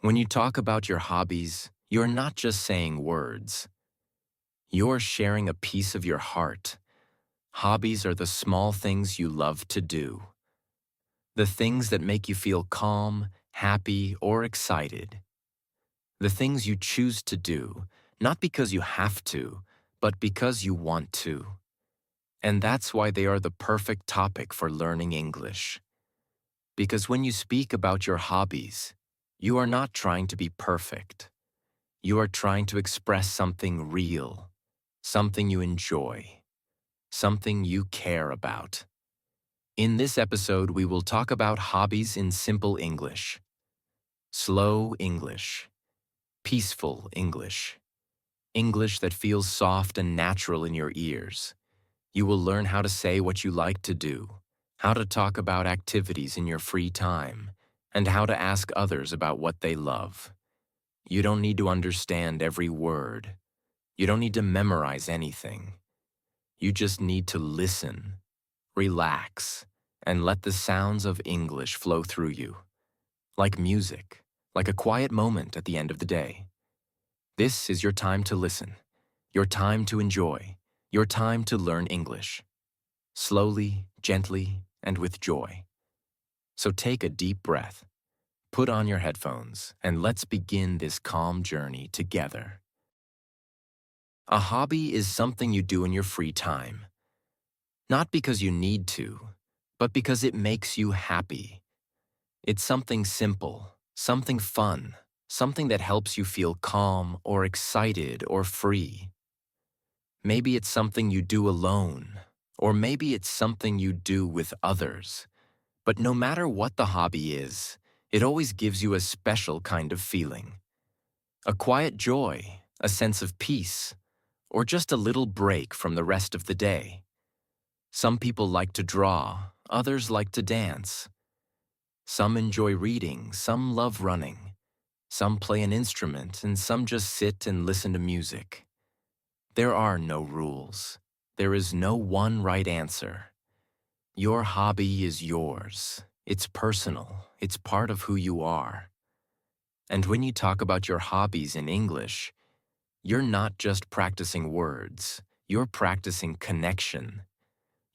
When you talk about your hobbies, you're not just saying words. You're sharing a piece of your heart. Hobbies are the small things you love to do. The things that make you feel calm, happy, or excited. The things you choose to do, not because you have to, but because you want to. And that's why they are the perfect topic for learning English. Because when you speak about your hobbies, you are not trying to be perfect. You are trying to express something real, something you enjoy, something you care about. In this episode, we will talk about hobbies in simple English, slow English, peaceful English, English that feels soft and natural in your ears. You will learn how to say what you like to do, how to talk about activities in your free time, and how to ask others about what they love. You don't need to understand every word. You don't need to memorize anything. You just need to listen, relax, and let the sounds of English flow through you. Like music, like a quiet moment at the end of the day. This is your time to listen, your time to enjoy, your time to learn English. Slowly, gently, and with joy. So take a deep breath, put on your headphones, and let's begin this calm journey together. A hobby is something you do in your free time. Not because you need to, but because it makes you happy. It's something simple, something fun, something that helps you feel calm or excited or free. Maybe it's something you do alone, or maybe it's something you do with others. But no matter what the hobby is, it always gives you a special kind of feeling. A quiet joy, a sense of peace, or just a little break from the rest of the day. Some people like to draw, others like to dance. Some enjoy reading, some love running. Some play an instrument, and some just sit and listen to music. There are no rules. There is no one right answer. Your hobby is yours. It's personal. It's part of who you are. And when you talk about your hobbies in English, you're not just practicing words. You're practicing connection.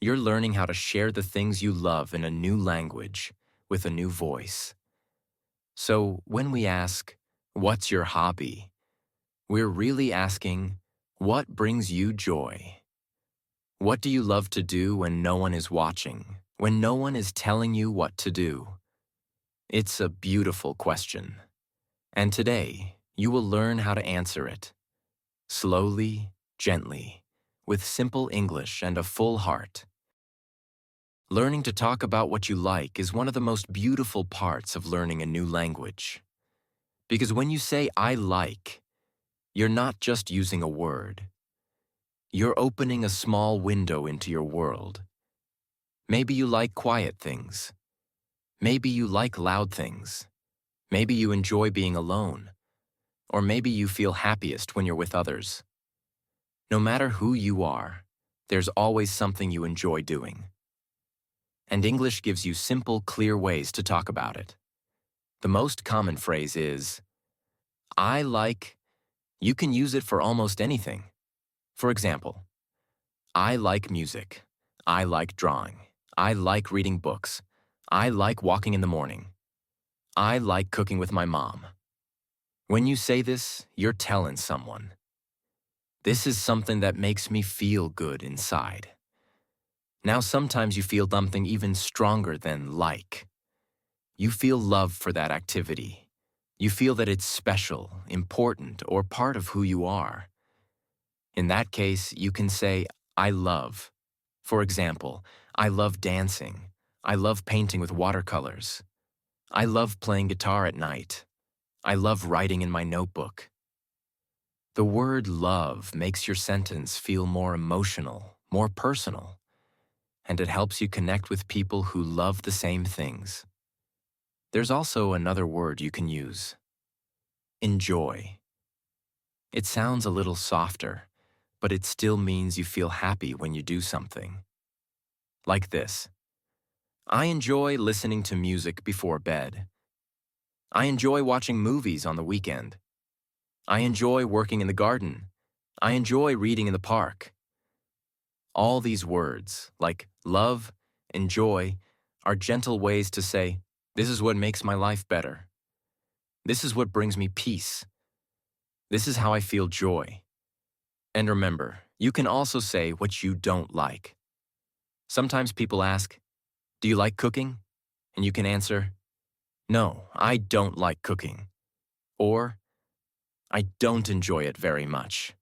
You're learning how to share the things you love in a new language, with a new voice. So when we ask, "What's your hobby?" we're really asking, what brings you joy? What do you love to do when no one is watching, when no one is telling you what to do? It's a beautiful question. And today, you will learn how to answer it. Slowly, gently, with simple English and a full heart. Learning to talk about what you like is one of the most beautiful parts of learning a new language. Because when you say, "I like," you're not just using a word. You're opening a small window into your world. Maybe you like quiet things. Maybe you like loud things. Maybe you enjoy being alone. Or maybe you feel happiest when you're with others. No matter who you are, there's always something you enjoy doing. And English gives you simple, clear ways to talk about it. The most common phrase is, "I like." You can use it for almost anything. For example, I like music. I like drawing. I like reading books. I like walking in the morning. I like cooking with my mom. When you say this, you're telling someone, "This is something that makes me feel good inside." Now sometimes you feel something even stronger than like. You feel love for that activity. You feel that it's special, important, or part of who you are. In that case, you can say, "I love." For example, I love dancing. I love painting with watercolors. I love playing guitar at night. I love writing in my notebook. The word love makes your sentence feel more emotional, more personal, and it helps you connect with people who love the same things. There's also another word you can use. Enjoy. It sounds a little softer, but it still means you feel happy when you do something. Like this. I enjoy listening to music before bed. I enjoy watching movies on the weekend. I enjoy working in the garden. I enjoy reading in the park. All these words, like love, enjoy, are gentle ways to say, this is what makes my life better. This is what brings me peace. This is how I feel joy. And remember, you can also say what you don't like. Sometimes people ask, do you like cooking? And you can answer, no, I don't like cooking. Or, I don't enjoy it very much.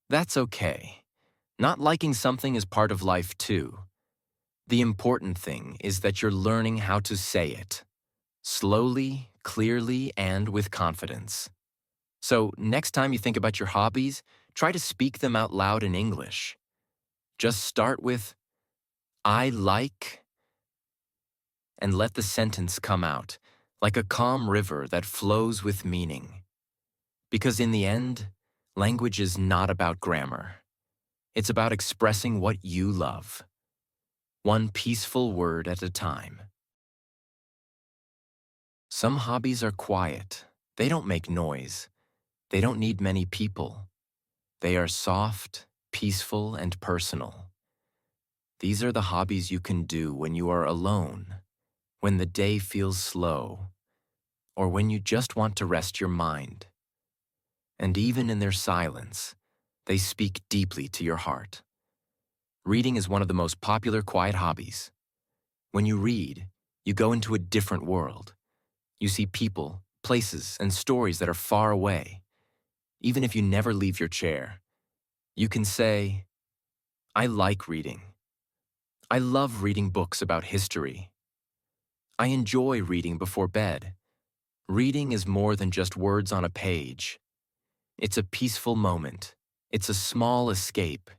That's okay. Not liking something is part of life too. The important thing is that you're learning how to say it. Slowly, clearly, and with confidence. So next time you think about your hobbies, try to speak them out loud in English. Just start with, I like, and let the sentence come out, like a calm river that flows with meaning. Because in the end, language is not about grammar. It's about expressing what you love. One peaceful word at a time. Some hobbies are quiet. They don't make noise. They don't need many people. They are soft, peaceful, and personal. These are the hobbies you can do when you are alone, when the day feels slow, or when you just want to rest your mind. And even in their silence, they speak deeply to your heart. Reading is one of the most popular quiet hobbies. When you read, you go into a different world. You see people, places, and stories that are far away. Even if you never leave your chair, you can say, I like reading. I love reading books about history. I enjoy reading before bed. Reading is more than just words on a page. It's a peaceful moment. It's a small escape.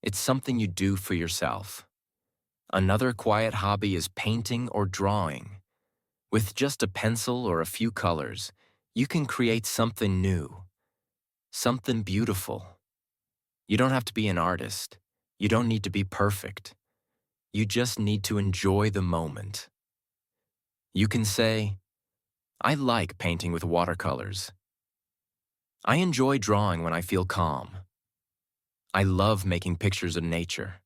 It's something you do for yourself. Another quiet hobby is painting or drawing. With just a pencil or a few colors, you can create something new, something beautiful. You don't have to be an artist. You don't need to be perfect. You just need to enjoy the moment. You can say, I like painting with watercolors. I enjoy drawing when I feel calm. I love making pictures of nature.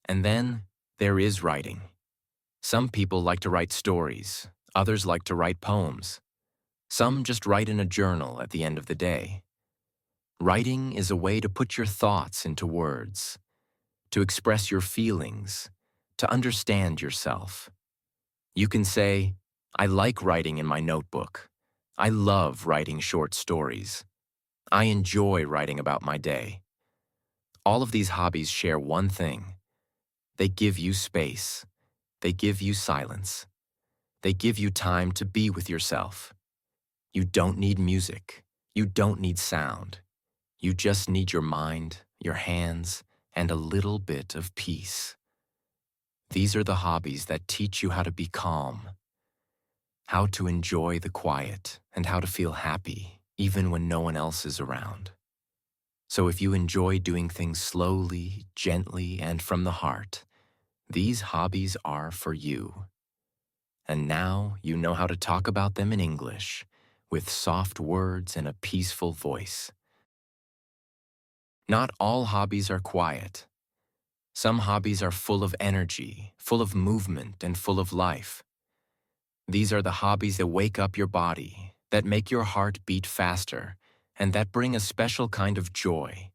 And then there is writing. Some people like to write stories. Others like to write poems. Some just write in a journal at the end of the day. Writing is a way to put your thoughts into words, to express your feelings, to understand yourself. You can say, I like writing in my notebook. I love writing short stories. I enjoy writing about my day. All of these hobbies share one thing. They give you space. They give you silence. They give you time to be with yourself. You don't need music. You don't need sound. You just need your mind, your hands, and a little bit of peace. These are the hobbies that teach you how to be calm, how to enjoy the quiet, and how to feel happy, even when no one else is around. So if you enjoy doing things slowly, gently, and from the heart, these hobbies are for you. And now you know how to talk about them in English, with soft words and a peaceful voice. Not all hobbies are quiet. Some hobbies are full of energy, full of movement, and full of life. These are the hobbies that wake up your body, that make your heart beat faster, and that bring a special kind of joy.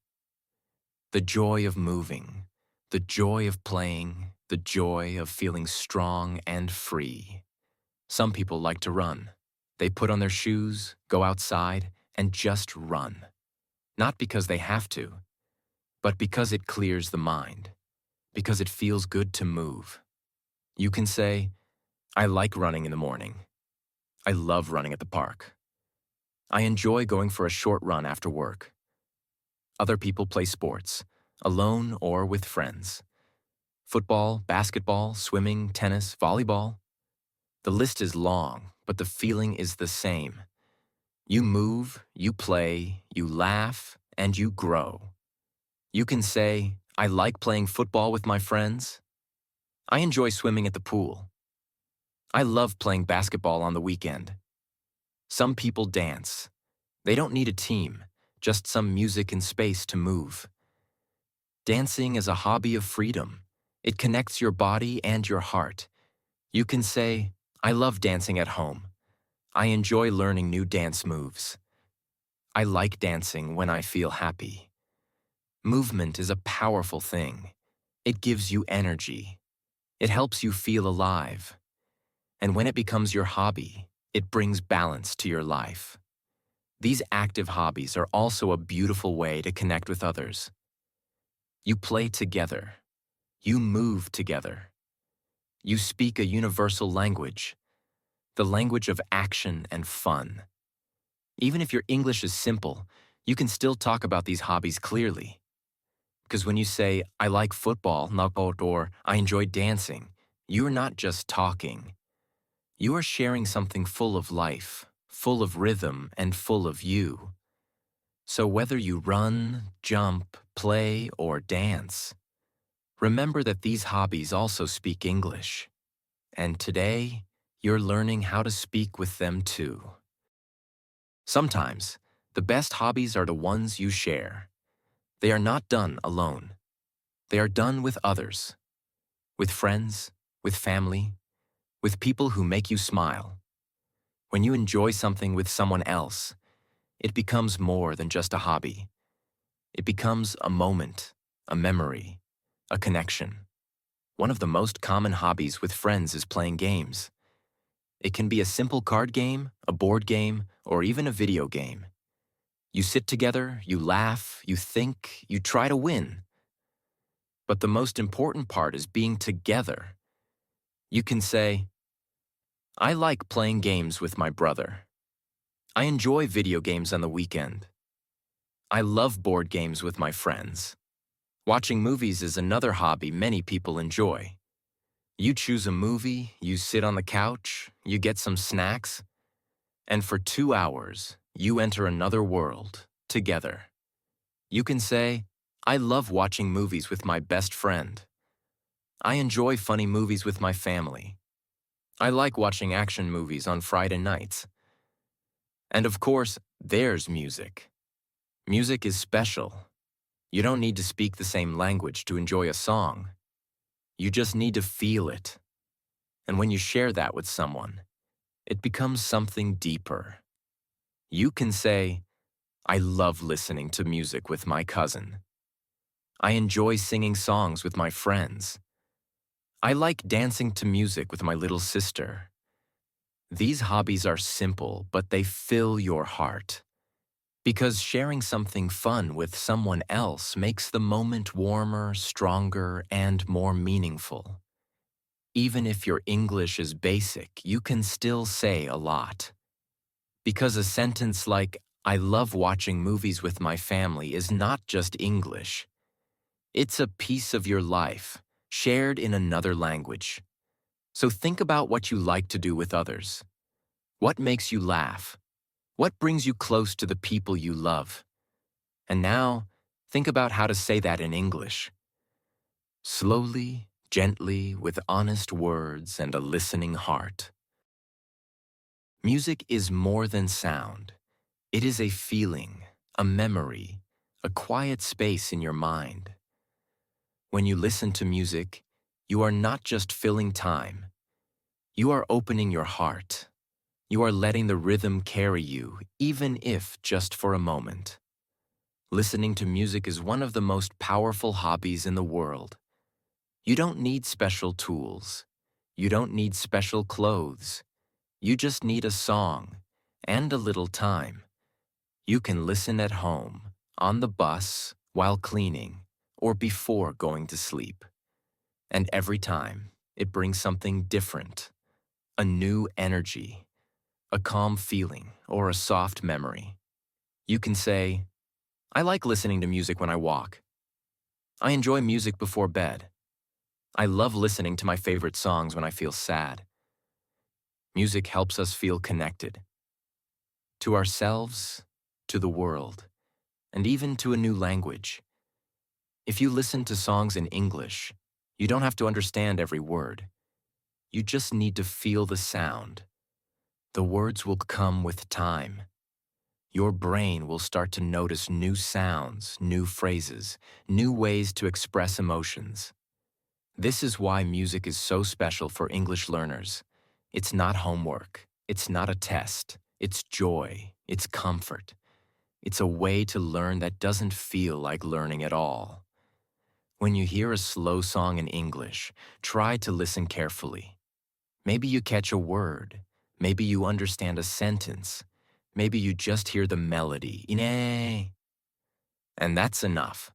The joy of moving, the joy of playing, the joy of feeling strong and free. Some people like to run. They put on their shoes, go outside, and just run. Not because they have to, but because it clears the mind, because it feels good to move. You can say, I like running in the morning. I love running at the park. I enjoy going for a short run after work. Other people play sports, alone or with friends. Football, basketball, swimming, tennis, volleyball. The list is long, but the feeling is the same. You move, you play, you laugh, and you grow. You can say, I like playing football with my friends. I enjoy swimming at the pool. I love playing basketball on the weekend. Some people dance. They don't need a team, just some music and space to move. Dancing is a hobby of freedom. It connects your body and your heart. You can say, I love dancing at home. I enjoy learning new dance moves. I like dancing when I feel happy. Movement is a powerful thing. It gives you energy. It helps you feel alive. And when it becomes your hobby, it brings balance to your life. These active hobbies are also a beautiful way to connect with others. You play together. You move together. You speak a universal language, the language of action and fun. Even if your English is simple, you can still talk about these hobbies clearly. Because when you say, I like football, or I enjoy dancing, you're not just talking. You are sharing something full of life, full of rhythm, and full of you. So whether you run, jump, play, or dance, remember that these hobbies also speak English. And today, you're learning how to speak with them too. Sometimes, the best hobbies are the ones you share. They are not done alone. They are done with others, with friends, with family, with people who make you smile. When you enjoy something with someone else, it becomes more than just a hobby. It becomes a moment, a memory, a connection. One of the most common hobbies with friends is playing games. It can be a simple card game, a board game, or even a video game. You sit together, you laugh, you think, you try to win. But the most important part is being together. You can say, I like playing games with my brother. I enjoy video games on the weekend. I love board games with my friends. Watching movies is another hobby many people enjoy. You choose a movie, you sit on the couch, you get some snacks, and for 2 hours, you enter another world, together. You can say, I love watching movies with my best friend. I enjoy funny movies with my family. I like watching action movies on Friday nights. And of course, there's music. Music is special. You don't need to speak the same language to enjoy a song. You just need to feel it. And when you share that with someone, it becomes something deeper. You can say, I love listening to music with my cousin. I enjoy singing songs with my friends. I like dancing to music with my little sister. These hobbies are simple, but they fill your heart. Because sharing something fun with someone else makes the moment warmer, stronger, and more meaningful. Even if your English is basic, you can still say a lot. Because a sentence like, I love watching movies with my family is not just English. It's a piece of your life, shared in another language. So think about what you like to do with others. What makes you laugh? What brings you close to the people you love? And now, think about how to say that in English. Slowly, gently, with honest words and a listening heart. Music is more than sound. It is a feeling, a memory, a quiet space in your mind. When you listen to music, you are not just filling time. You are opening your heart. You are letting the rhythm carry you, even if just for a moment. Listening to music is one of the most powerful hobbies in the world. You don't need special tools. You don't need special clothes. You just need a song and a little time. You can listen at home, on the bus, while cleaning, or before going to sleep. And every time, it brings something different, a new energy, a calm feeling, or a soft memory. You can say, I like listening to music when I walk. I enjoy music before bed. I love listening to my favorite songs when I feel sad. Music helps us feel connected to ourselves, to the world, and even to a new language. If you listen to songs in English, you don't have to understand every word. You just need to feel the sound. The words will come with time. Your brain will start to notice new sounds, new phrases, new ways to express emotions. This is why music is so special for English learners. It's not homework. It's not a test. It's joy. It's comfort. It's a way to learn that doesn't feel like learning at all. When you hear a slow song in English, try to listen carefully. Maybe you catch a word. Maybe you understand a sentence. Maybe you just hear the melody. Ine. And that's enough.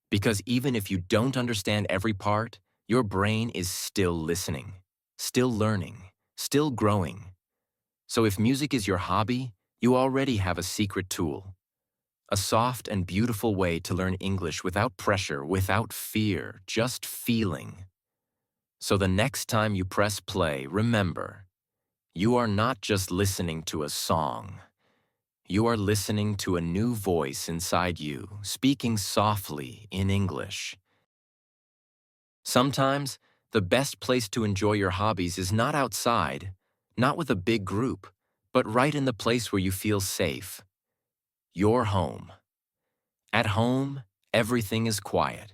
Because even if you don't understand every part, your brain is still listening, still learning, still growing. So if music is your hobby, you already have a secret tool. A soft and beautiful way to learn English without pressure, without fear, just feeling. So the next time you press play, remember, you are not just listening to a song. You are listening to a new voice inside you, speaking softly in English. Sometimes, the best place to enjoy your hobbies is not outside, not with a big group, but right in the place where you feel safe. Your home. At home, everything is quiet.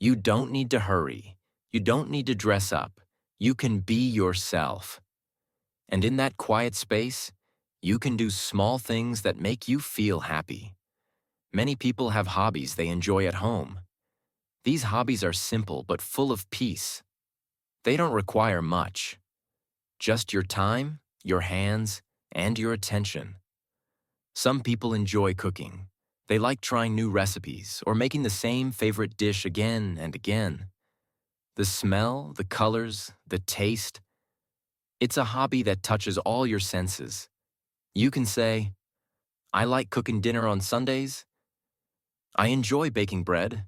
You don't need to hurry. You don't need to dress up. You can be yourself. And in that quiet space, you can do small things that make you feel happy. Many people have hobbies they enjoy at home. These hobbies are simple but full of peace. They don't require much. Just your time, your hands, and your attention. Some people enjoy cooking. They like trying new recipes or making the same favorite dish again and again. The smell, the colors, the taste. It's a hobby that touches all your senses. You can say, I like cooking dinner on Sundays. I enjoy baking bread.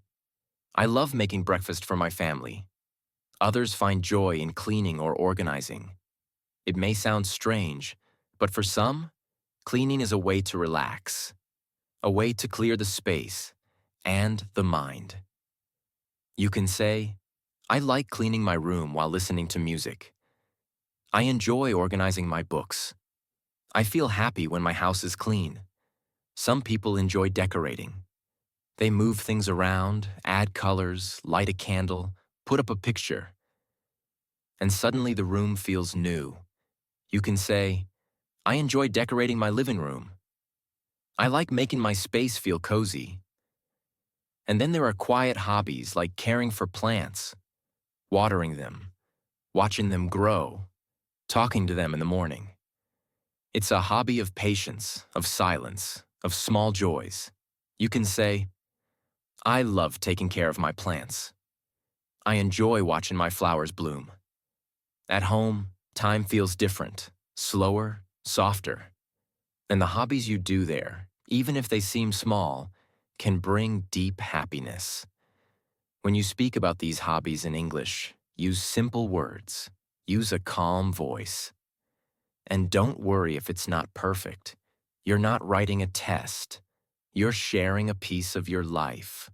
I love making breakfast for my family. Others find joy in cleaning or organizing. It may sound strange, but for some, cleaning is a way to relax, a way to clear the space and the mind. You can say, I like cleaning my room while listening to music. I enjoy organizing my books. I feel happy when my house is clean. Some people enjoy decorating. They move things around, add colors, light a candle, put up a picture. And suddenly the room feels new. You can say, I enjoy decorating my living room. I like making my space feel cozy. And then there are quiet hobbies like caring for plants, watering them, watching them grow, talking to them in the morning. It's a hobby of patience, of silence, of small joys. You can say, I love taking care of my plants. I enjoy watching my flowers bloom. At home, time feels different, slower, softer. And the hobbies you do there, even if they seem small, can bring deep happiness. When you speak about these hobbies in English, use simple words, use a calm voice. And don't worry if it's not perfect. You're not writing a test. You're sharing a piece of your life.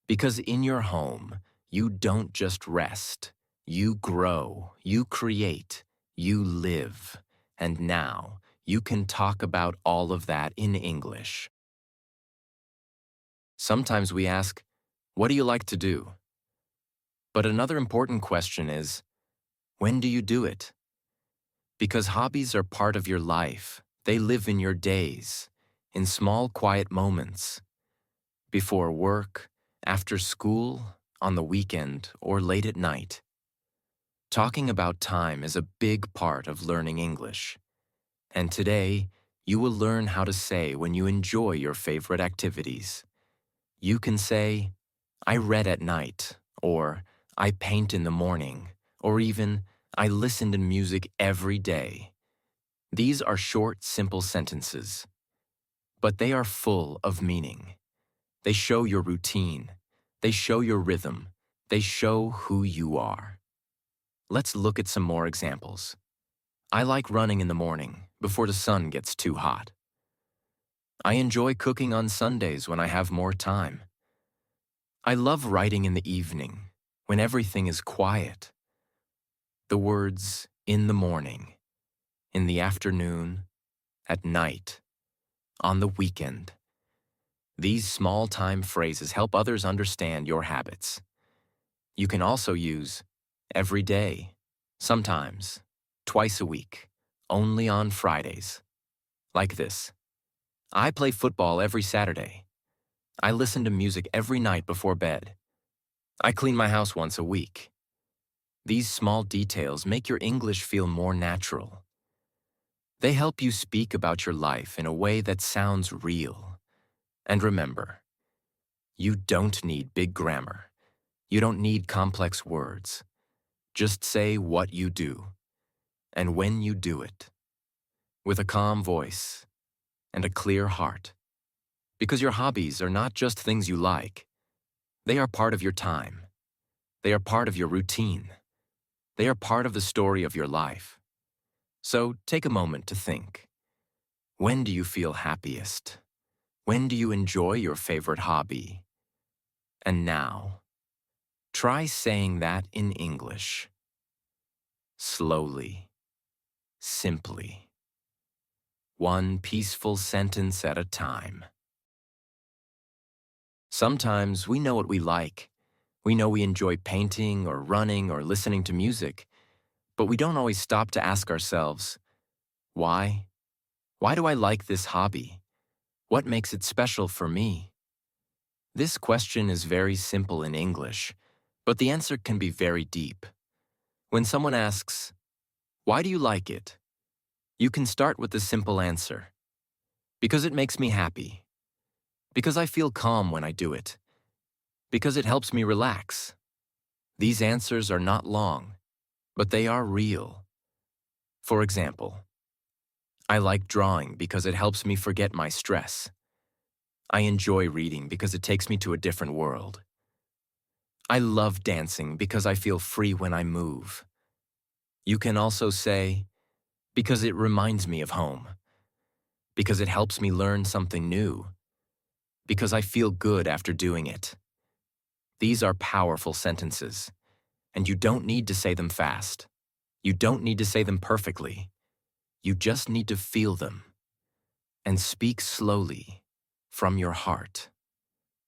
Because in your home, you don't just rest. You grow, you create, you live. And now, you can talk about all of that in English. Sometimes we ask, what do you like to do? But another important question is, when do you do it? Because hobbies are part of your life. They live in your days, in small quiet moments, before work, after school, on the weekend, or late at night. Talking about time is a big part of learning English. And today, you will learn how to say when you enjoy your favorite activities. You can say, I read at night, or I paint in the morning, or even, I listen to music every day. These are short, simple sentences, but they are full of meaning. They show your routine. They show your rhythm. They show who you are. Let's look at some more examples. I like running in the morning, before the sun gets too hot. I enjoy cooking on Sundays when I have more time. I love writing in the evening, when everything is quiet. The words, in the morning, in the afternoon, at night, on the weekend. These small-time phrases help others understand your habits. You can also use every day, sometimes, twice a week, only on Fridays. Like this: I play football every Saturday. I listen to music every night before bed. I clean my house once a week. These small details make your English feel more natural. They help you speak about your life in a way that sounds real. And remember, you don't need big grammar. You don't need complex words. Just say what you do, and when you do it, with a calm voice and a clear heart. Because your hobbies are not just things you like. They are part of your time. They are part of your routine. They are part of the story of your life. So take a moment to think. When do you feel happiest? When do you enjoy your favorite hobby? And now, try saying that in English. Slowly, simply. One peaceful sentence at a time. Sometimes we know what we like. We know we enjoy painting or running or listening to music, but we don't always stop to ask ourselves, why? Why do I like this hobby? What makes it special for me? This question is very simple in English, but the answer can be very deep. When someone asks, why do you like it? You can start with the simple answer. Because it makes me happy. Because I feel calm when I do it. Because it helps me relax. These answers are not long, but they are real. For example, I like drawing because it helps me forget my stress. I enjoy reading because it takes me to a different world. I love dancing because I feel free when I move. You can also say, because it reminds me of home. Because it helps me learn something new. Because I feel good after doing it. These are powerful sentences, and you don't need to say them fast. You don't need to say them perfectly. You just need to feel them. And speak slowly, from your heart.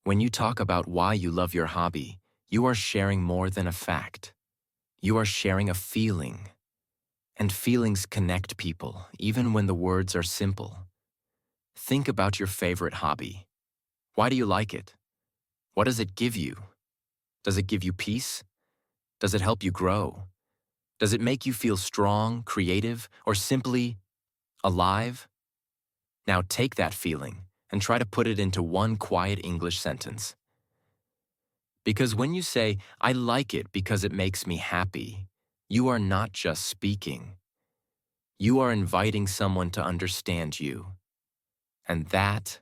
When you talk about why you love your hobby, you are sharing more than a fact. You are sharing a feeling. And feelings connect people, even when the words are simple. Think about your favorite hobby. Why do you like it? What does it give you? Does it give you peace? Does it help you grow? Does it make you feel strong, creative, or simply alive? Now take that feeling and try to put it into one quiet English sentence. Because when you say, I like it because it makes me happy, you are not just speaking. You are inviting someone to understand you. And that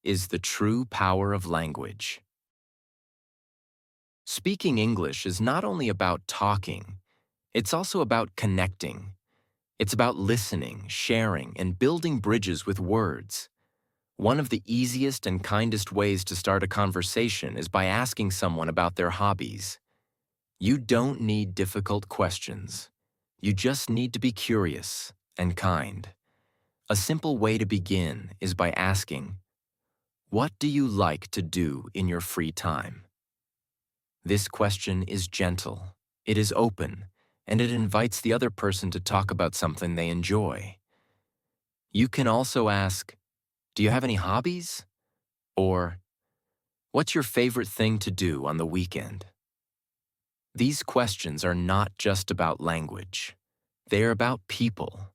is the true power of language. Speaking English is not only about talking, it's also about connecting. It's about listening, sharing, and building bridges with words. One of the easiest and kindest ways to start a conversation is by asking someone about their hobbies. You don't need difficult questions. You just need to be curious and kind. A simple way to begin is by asking, what do you like to do in your free time? This question is gentle, it is open, and it invites the other person to talk about something they enjoy. You can also ask, do you have any hobbies? Or, what's your favorite thing to do on the weekend? These questions are not just about language. They are about people.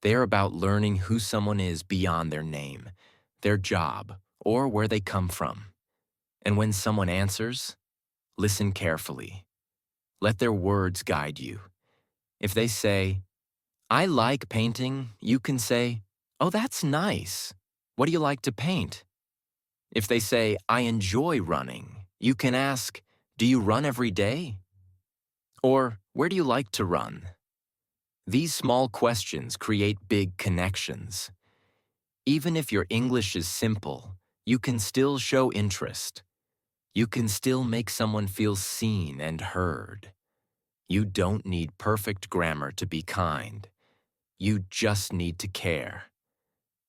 They are about learning who someone is beyond their name, their job, or where they come from. And when someone answers, listen carefully. Let their words guide you. If they say, I like painting, you can say, oh, that's nice. What do you like to paint? If they say, I enjoy running, you can ask, do you run every day? Or, where do you like to run? These small questions create big connections. Even if your English is simple, you can still show interest. You can still make someone feel seen and heard. You don't need perfect grammar to be kind. You just need to care.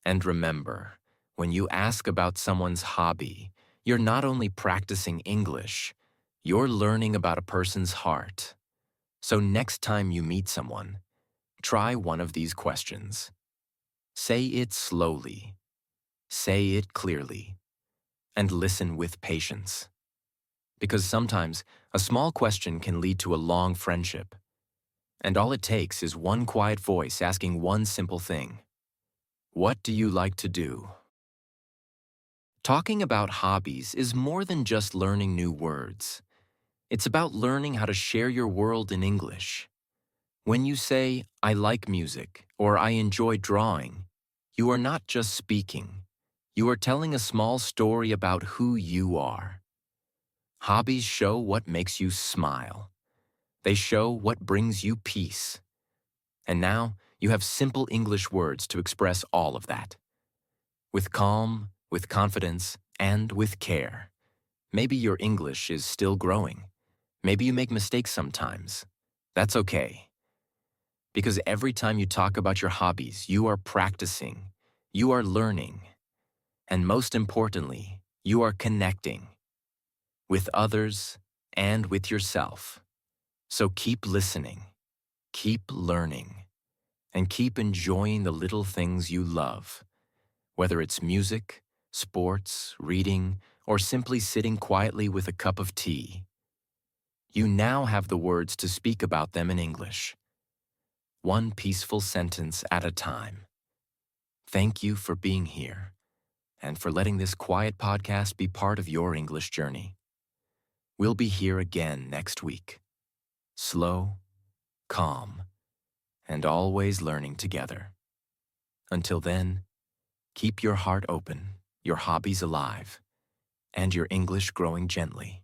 And remember, when you ask about someone's hobby, you're not only practicing English, you're learning about a person's heart. So next time you meet someone, try one of these questions. Say it slowly, say it clearly, and listen with patience. Because sometimes a small question can lead to a long friendship. And all it takes is one quiet voice asking one simple thing. What do you like to do? Talking about hobbies is more than just learning new words. It's about learning how to share your world in English. When you say, I like music, or I enjoy drawing, you are not just speaking. You are telling a small story about who you are. Hobbies show what makes you smile. They show what brings you peace. And now you have simple English words to express all of that. With calm, with confidence, and with care. Maybe your English is still growing. Maybe you make mistakes sometimes. That's okay. Because every time you talk about your hobbies, you are practicing, you are learning, and most importantly, you are connecting with others and with yourself. So keep listening, keep learning, and keep enjoying the little things you love, whether it's music, sports, reading, or simply sitting quietly with a cup of tea. You now have the words to speak about them in English, one peaceful sentence at a time. Thank you for being here and for letting this quiet podcast be part of your English journey. We'll be here again next week. Slow, calm, and always learning together. Until then, keep your heart open, your hobbies alive, and your English growing gently.